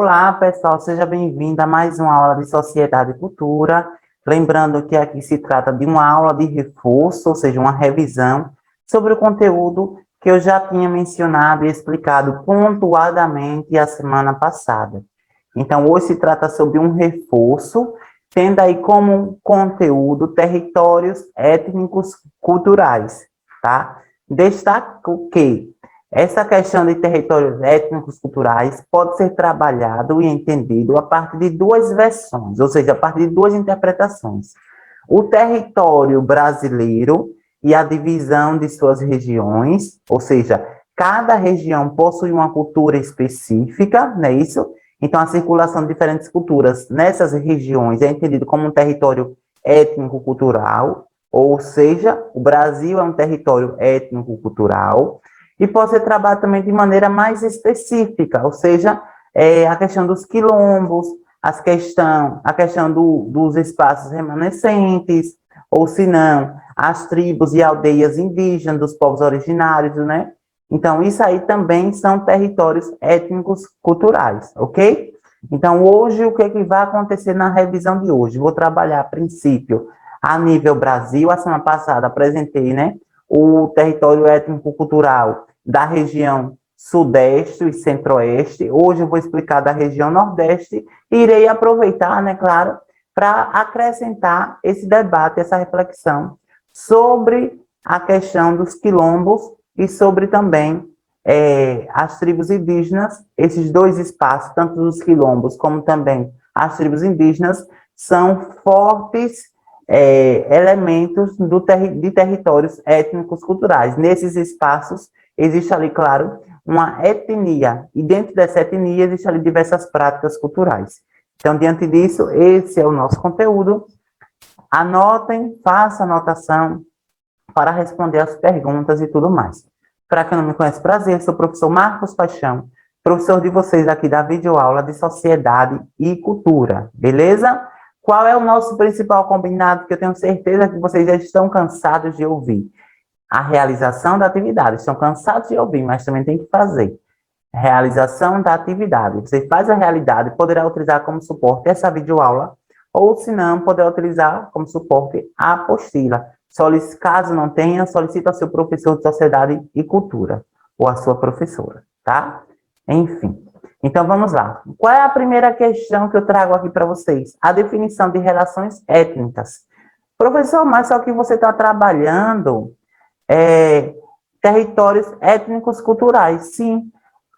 Olá, pessoal, seja bem-vindo a mais uma aula de Sociedade e Cultura. Lembrando que aqui se trata de uma aula de reforço, ou seja, uma revisão sobre o conteúdo que eu já tinha mencionado e explicado pontuadamente a semana passada. Então, hoje se trata sobre um reforço, tendo aí como conteúdo territórios étnicos culturais, tá? Destaco que essa questão de territórios étnicos culturais pode ser trabalhado e entendido a partir de duas versões, ou seja, a partir de duas interpretações. O território brasileiro e a divisão de suas regiões, ou seja, cada região possui uma cultura específica, não é isso? Então, a circulação de diferentes culturas nessas regiões é entendido como um território étnico-cultural, ou seja, o Brasil é um território étnico-cultural, e pode ser trabalhado também de maneira mais específica, ou seja, a questão dos quilombos, a questão dos espaços remanescentes, ou se não, as tribos e aldeias indígenas dos povos originários, né? Então, isso aí também são territórios étnicos culturais, ok? Então, hoje, o que vai acontecer na revisão de hoje? Vou trabalhar, a princípio, a nível Brasil. A semana passada apresentei, né, o território étnico-cultural da região Sudeste e Centro-Oeste. Hoje eu vou explicar da região Nordeste e irei aproveitar, né, claro, para acrescentar esse debate, essa reflexão sobre a questão dos quilombos e sobre também as tribos indígenas. Esses dois espaços, tanto os quilombos como também as tribos indígenas, são fortes elementos de territórios étnicos culturais. Nesses espaços existe ali, claro, uma etnia, e dentro dessa etnia existe ali diversas práticas culturais. Então, diante disso, esse é o nosso conteúdo. Anotem, façam anotação para responder as perguntas e tudo mais. Para quem não me conhece, prazer, sou o professor Marcos Paixão, professor de vocês aqui da videoaula de Sociedade e Cultura, beleza? Qual é o nosso principal combinado, que eu tenho certeza que vocês já estão cansados de ouvir? A realização da atividade. Estão cansados de ouvir, mas também tem que fazer. Realização da atividade. Você faz a realidade, poderá utilizar como suporte essa videoaula, ou se não, poderá utilizar como suporte a apostila. Caso não tenha, solicita ao seu professor de Sociedade e Cultura, ou a sua professora, tá? Enfim. Então, vamos lá. Qual é a primeira questão que eu trago aqui para vocês? A definição de relações étnicas. Professor, mas só que você está trabalhando territórios étnicos culturais. Sim,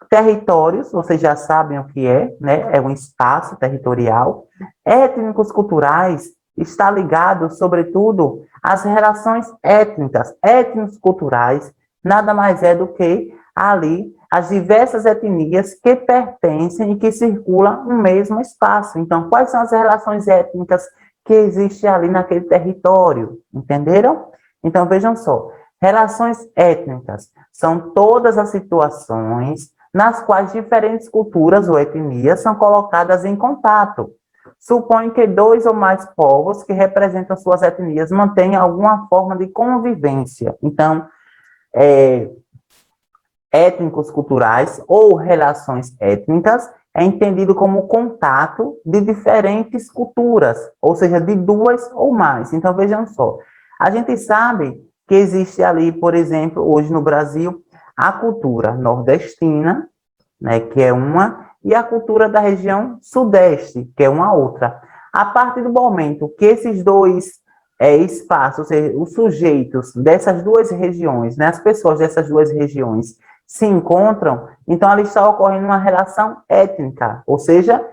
territórios, vocês já sabem o que é, né? É um espaço territorial. Étnicos culturais está ligado, sobretudo, às relações étnicas. Étnicos culturais nada mais é do que ali as diversas etnias que pertencem e que circulam no mesmo espaço. Então, quais são as relações étnicas que existem ali naquele território? Entenderam? Então, vejam só. Relações étnicas são todas as situações nas quais diferentes culturas ou etnias são colocadas em contato. Supõe que dois ou mais povos que representam suas etnias mantenham alguma forma de convivência. Então, étnicos culturais ou relações étnicas é entendido como contato de diferentes culturas, ou seja, de duas ou mais. Então, vejam só, a gente sabe que existe ali, por exemplo, hoje no Brasil, a cultura nordestina, né, que é uma, e a cultura da região sudeste, que é uma outra. A partir do momento que esses dois espaços, ou seja, os sujeitos dessas duas regiões, né, as pessoas dessas duas regiões se encontram, então ali está ocorrendo uma relação étnica, ou seja,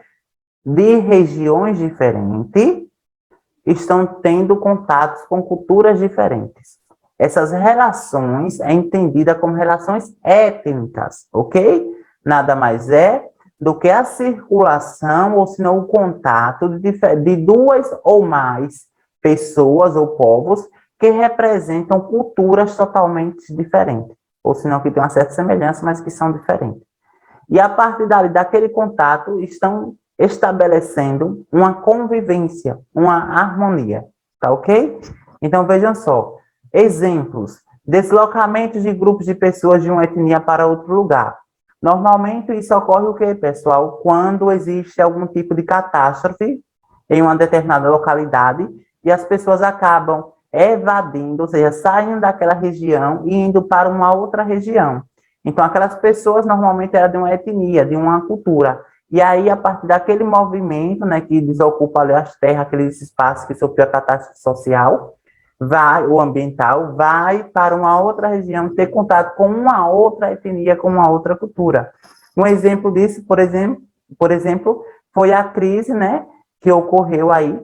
de regiões diferentes estão tendo contatos com culturas diferentes. Essas relações é entendida como relações étnicas, ok? Nada mais é do que a circulação, ou se não o contato de duas ou mais pessoas ou povos que representam culturas totalmente diferentes, ou se não que tem uma certa semelhança, mas que são diferentes. E a partir daquele contato estão estabelecendo uma convivência, uma harmonia, tá ok? Então, vejam só, exemplos: deslocamentos de grupos de pessoas de uma etnia para outro lugar. Normalmente isso ocorre o quê, pessoal? Quando existe algum tipo de catástrofe em uma determinada localidade e as pessoas acabam evadindo, ou seja, saindo daquela região e indo para uma outra região. Então, aquelas pessoas normalmente eram de uma etnia, de uma cultura. E aí, a partir daquele movimento, né, que desocupa ali as terras, aqueles espaços que sofreu a catástrofe social, vai, o ambiental, vai para uma outra região ter contato com uma outra etnia, com uma outra cultura. Um exemplo disso, por exemplo, foi a crise, né, que ocorreu aí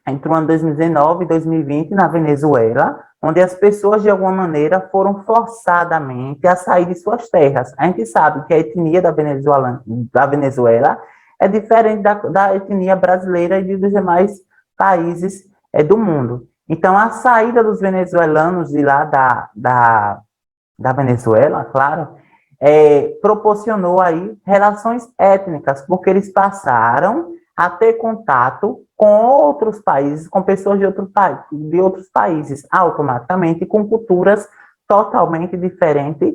entre o ano 2019 e 2020 na Venezuela, onde as pessoas, de alguma maneira, foram forçadamente a sair de suas terras. A gente sabe que a etnia da Venezuela é diferente da etnia brasileira e dos demais países do mundo. Então, a saída dos venezuelanos de lá da Venezuela, claro, proporcionou aí relações étnicas, porque eles passaram a ter contato com outros países, com pessoas de outros países, automaticamente com culturas totalmente diferentes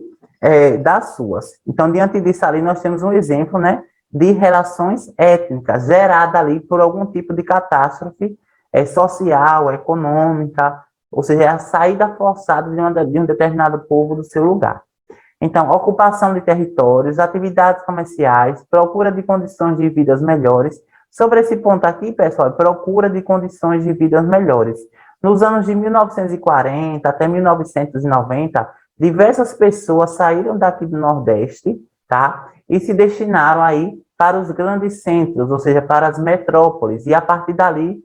das suas. Então, diante disso ali, nós temos um exemplo, né, de relações étnicas gerada ali por algum tipo de catástrofe social, econômica, ou seja, a saída forçada de um determinado povo do seu lugar. Então, ocupação de territórios, atividades comerciais, procura de condições de vidas melhores. Sobre esse ponto aqui, pessoal, procura de condições de vidas melhores. Nos anos de 1940 até 1990, diversas pessoas saíram daqui do Nordeste, tá? E se destinaram aí para os grandes centros, ou seja, para as metrópoles. E a partir dali,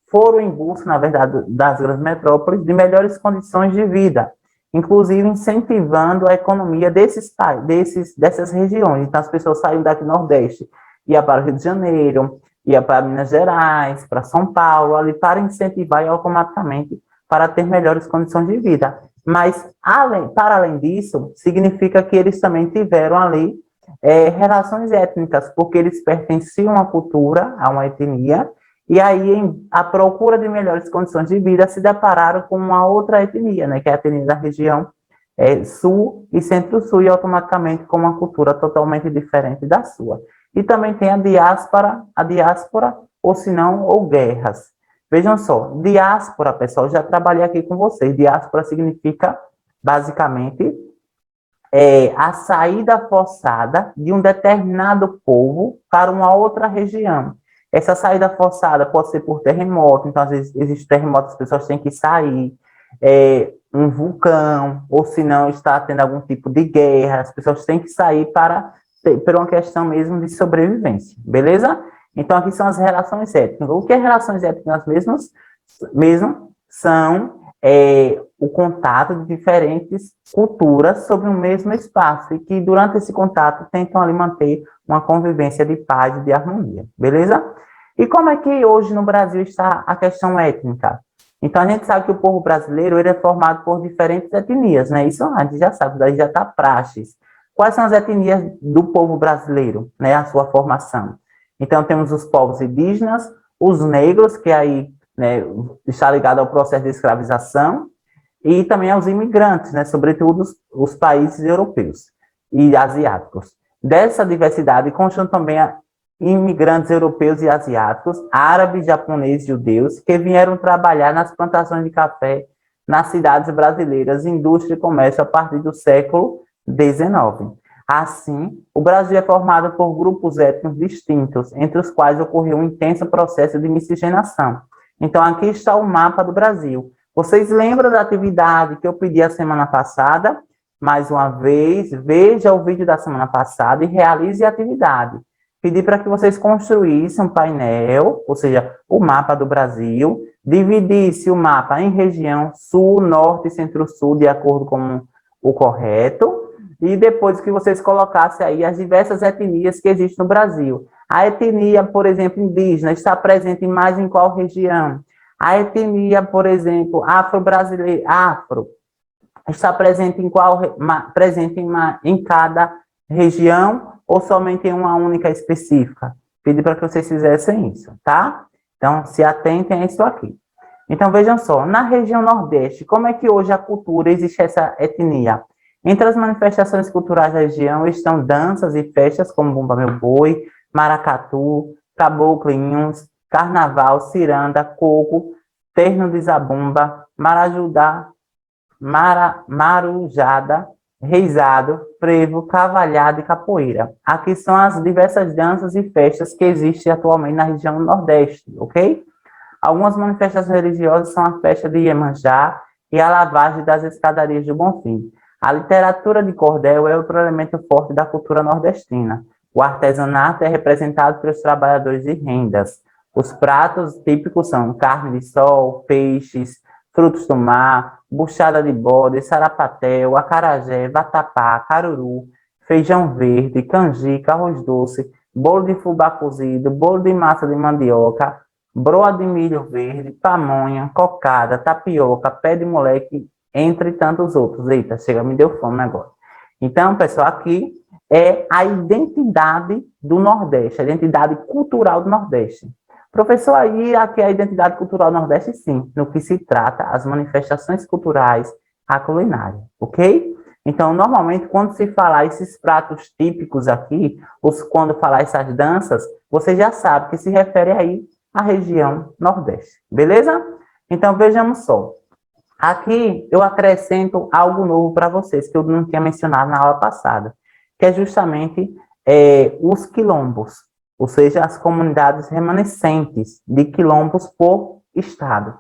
foram em busca, na verdade, das grandes metrópoles, de melhores condições de vida, inclusive incentivando a economia dessas regiões. Então, as pessoas saíram daqui do Nordeste, ia para o Rio de Janeiro, ia para Minas Gerais, para São Paulo, ali para incentivar e automaticamente para ter melhores condições de vida. Mas, para além disso, significa que eles também tiveram ali relações étnicas, porque eles pertenciam a uma cultura, a uma etnia, e aí, à procura de melhores condições de vida, se depararam com uma outra etnia, né, que é a etnia da região sul e centro-sul, e automaticamente com uma cultura totalmente diferente da sua. E também tem a diáspora, ou se não, ou guerras. Vejam só, diáspora, pessoal, já trabalhei aqui com vocês. Diáspora significa, basicamente, a saída forçada de um determinado povo para uma outra região. Essa saída forçada pode ser por terremoto, então às vezes existe terremoto, as pessoas têm que sair, um vulcão, ou se não está tendo algum tipo de guerra, as pessoas têm que sair por uma questão mesmo de sobrevivência, beleza? Então aqui são as relações étnicas. O que é relações étnicas mesmo são o contato de diferentes culturas sobre o mesmo espaço e que durante esse contato tentam ali manter uma convivência de paz e de harmonia, beleza? E como é que hoje no Brasil está a questão étnica? Então a gente sabe que o povo brasileiro ele é formado por diferentes etnias, né? Isso a gente já sabe, daí já está praxes. Quais são as etnias do povo brasileiro, né? A sua formação. Então temos os povos indígenas, os negros, que aí, né, está ligado ao processo de escravização, e também aos imigrantes, né, sobretudo os países europeus e asiáticos. Dessa diversidade constam também imigrantes europeus e asiáticos, árabes, japoneses e judeus, que vieram trabalhar nas plantações de café nas cidades brasileiras, indústria e comércio a partir do século XIX. Assim, o Brasil é formado por grupos étnicos distintos, entre os quais ocorreu um intenso processo de miscigenação. Então, aqui está o mapa do Brasil. Vocês lembram da atividade que eu pedi a semana passada? Mais uma vez, veja o vídeo da semana passada e realize a atividade. Pedi para que vocês construíssem um painel, ou seja, o mapa do Brasil, dividisse o mapa em região sul, norte e centro-sul, de acordo com o correto, e depois que vocês colocassem aí as diversas etnias que existem no Brasil. A etnia, por exemplo, indígena, está presente mais em qual região? A etnia, por exemplo, afro-brasileira, está presente em cada região ou somente em uma única específica? Pedi para que vocês fizessem isso, tá? Então, se atentem a isso aqui. Então, vejam só, na região Nordeste, como é que hoje a cultura existe essa etnia? Entre as manifestações culturais da região estão danças e festas como Bumba Meu Boi, Maracatu, Caboclo e Inhos, Carnaval, Ciranda, Coco, Terno de Zabumba, Marajudá, Marujada, Reisado, Frevo, Cavalhada e Capoeira. Aqui são as diversas danças e festas que existem atualmente na região Nordeste, ok? Algumas manifestações religiosas são a festa de Iemanjá e a lavagem das escadarias do Bonfim. A literatura de cordel é outro elemento forte da cultura nordestina. O artesanato é representado pelos trabalhadores de rendas. Os pratos típicos são carne de sol, peixes, frutos do mar, buchada de bode, sarapatel, acarajé, vatapá, caruru, feijão verde, canjica, arroz doce, bolo de fubá cozido, bolo de massa de mandioca, broa de milho verde, pamonha, cocada, tapioca, pé de moleque, entre tantos outros. Eita, chega, me deu fome agora. Então, pessoal, aqui é a identidade do Nordeste, a identidade cultural do Nordeste. Professor, aí aqui é a identidade cultural do Nordeste, sim, no que se trata as manifestações culturais, a culinária, ok? Então, normalmente, quando se falar esses pratos típicos aqui, quando falar essas danças, você já sabe que se refere aí à região Nordeste, beleza? Então, vejamos só. Aqui eu acrescento algo novo para vocês, que eu não tinha mencionado na aula passada, que é justamente os quilombos, ou seja, as comunidades remanescentes de quilombos por estado.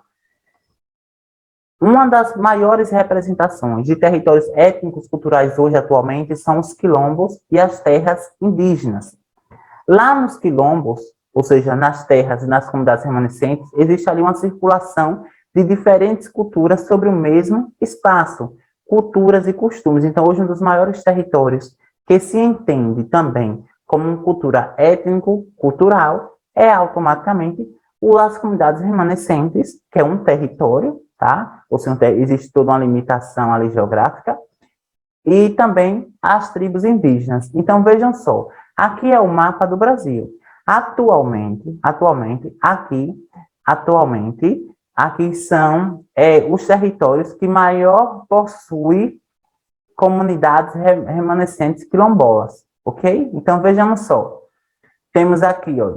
Uma das maiores representações de territórios étnicos culturais hoje atualmente são os quilombos e as terras indígenas. Lá nos quilombos, ou seja, nas terras e nas comunidades remanescentes, existe ali uma circulação de diferentes culturas sobre o mesmo espaço, culturas e costumes. Então, hoje, um dos maiores territórios que se entende também como uma cultura étnico-cultural é automaticamente as comunidades remanescentes, que é um território, tá? Ou seja, existe toda uma limitação ali geográfica, e também as tribos indígenas. Então, vejam só, aqui é o mapa do Brasil. Atualmente, aqui são os territórios que maior possuem comunidades remanescentes quilombolas, ok? Então, vejamos só. Temos aqui, ó,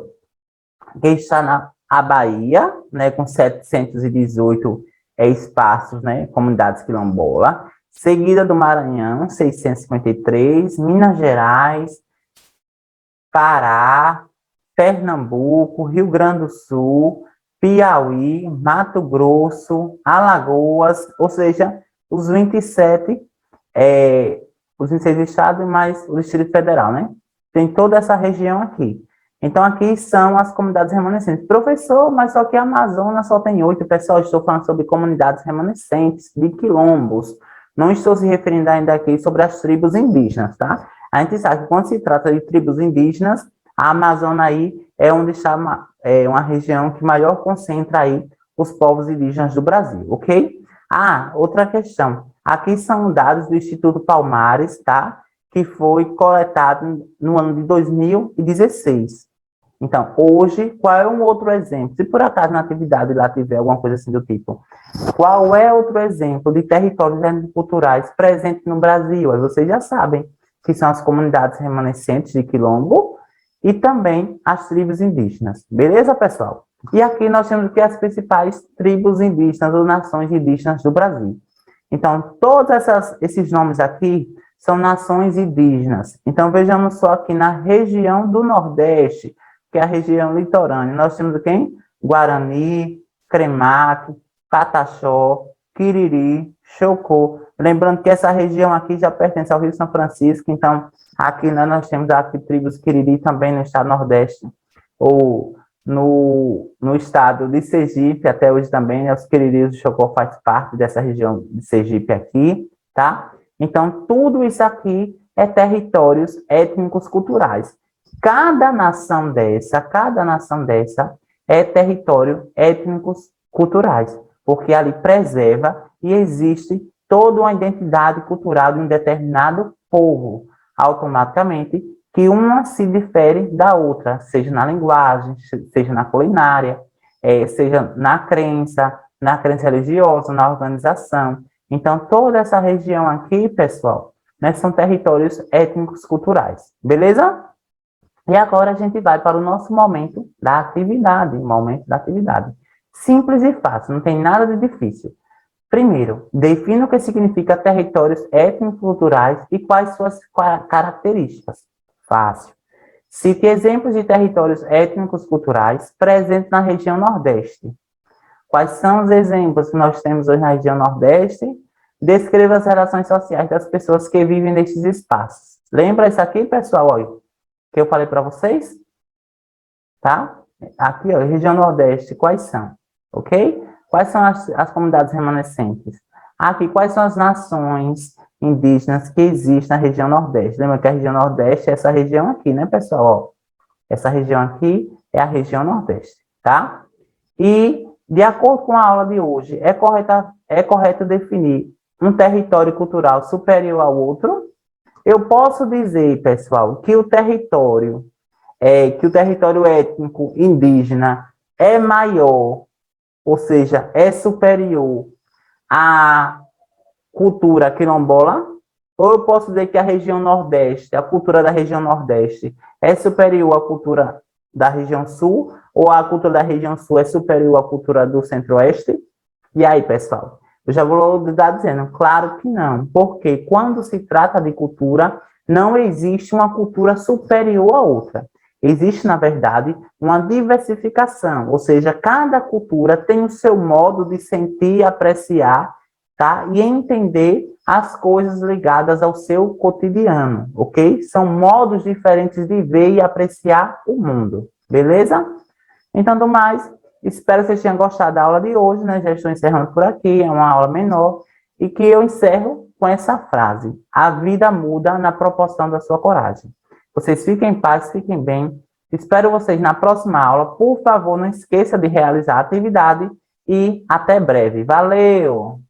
que está a Bahia, né, com 718 espaços, né, comunidades quilombolas, seguida do Maranhão, 653, Minas Gerais, Pará, Pernambuco, Rio Grande do Sul, Piauí, Mato Grosso, Alagoas, ou seja, os 27, os 26 estados, mais o Distrito Federal, né? Tem toda essa região aqui. Então, aqui são as comunidades remanescentes. Professor, mas só que a Amazonas só tem 8, pessoal, estou falando sobre comunidades remanescentes, de quilombos. Não estou se referindo ainda aqui sobre as tribos indígenas, tá? A gente sabe que quando se trata de tribos indígenas, a Amazônia aí é onde está uma região que maior concentra aí os povos indígenas do Brasil, ok? Ah, outra questão. Aqui são dados do Instituto Palmares, tá? Que foi coletado no ano de 2016. Então, hoje, qual é um outro exemplo? Se por acaso na atividade lá tiver alguma coisa assim do tipo, qual é outro exemplo de territórios culturais presentes no Brasil? Aí vocês já sabem que são as comunidades remanescentes de quilombo e também as tribos indígenas. Beleza, pessoal? E aqui nós temos aqui as principais tribos indígenas ou nações indígenas do Brasil. Então, todos esses nomes aqui são nações indígenas. Então, vejamos só aqui na região do Nordeste, que é a região litorânea. Nós temos quem? Guarani, Cremaque, Pataxó, Quiriri, Chocó. Lembrando que essa região aqui já pertence ao Rio São Francisco, então aqui nós temos aqui tribos Quiriri também no estado Nordeste, ou no estado de Sergipe, até hoje também, né, os Quiriris do Chocó faz parte dessa região de Sergipe aqui, tá? Então, tudo isso aqui é territórios étnicos culturais. Cada nação dessa é território étnicos culturais, porque ali preserva e existe toda uma identidade cultural de um determinado povo, automaticamente, que uma se difere da outra, seja na linguagem, seja na culinária, seja na crença religiosa, na organização. Então, toda essa região aqui, pessoal, né, são territórios étnicos culturais, beleza? E agora a gente vai para o nosso momento da atividade, Simples e fácil, não tem nada de difícil. Primeiro, defina o que significa territórios étnico-culturais e quais suas características. Fácil. Cite exemplos de territórios étnicos culturais presentes na região Nordeste. Quais são os exemplos que nós temos hoje na região Nordeste? Descreva as relações sociais das pessoas que vivem nestes espaços. Lembra isso aqui, pessoal? Olha, que eu falei para vocês? Tá? Aqui, ó, região Nordeste, quais são? Ok? Quais são as comunidades remanescentes? Aqui, quais são as nações indígenas que existem na região Nordeste? Lembra que a região Nordeste é essa região aqui, né, pessoal? Ó, essa região aqui é a região Nordeste, tá? E, de acordo com a aula de hoje, é correto definir um território cultural superior ao outro? Eu posso dizer, pessoal, que o território étnico indígena é maior, ou seja, é superior à cultura quilombola? Ou eu posso dizer que a região Nordeste, a cultura da região Nordeste é superior à cultura da região Sul? Ou a cultura da região Sul é superior à cultura do Centro-Oeste? E aí, pessoal? Eu já vou estar dizendo, claro que não, porque quando se trata de cultura, não existe uma cultura superior à outra. Existe, na verdade, uma diversificação, ou seja, cada cultura tem o seu modo de sentir, apreciar, tá? E entender as coisas ligadas ao seu cotidiano, ok? São modos diferentes de ver e apreciar o mundo, beleza? Então, do mais, espero que vocês tenham gostado da aula de hoje, né? Já estou encerrando por aqui, é uma aula menor, e que eu encerro com essa frase: a vida muda na proporção da sua coragem. Vocês fiquem em paz, fiquem bem. Espero vocês na próxima aula. Por favor, não esqueça de realizar a atividade e até breve. Valeu!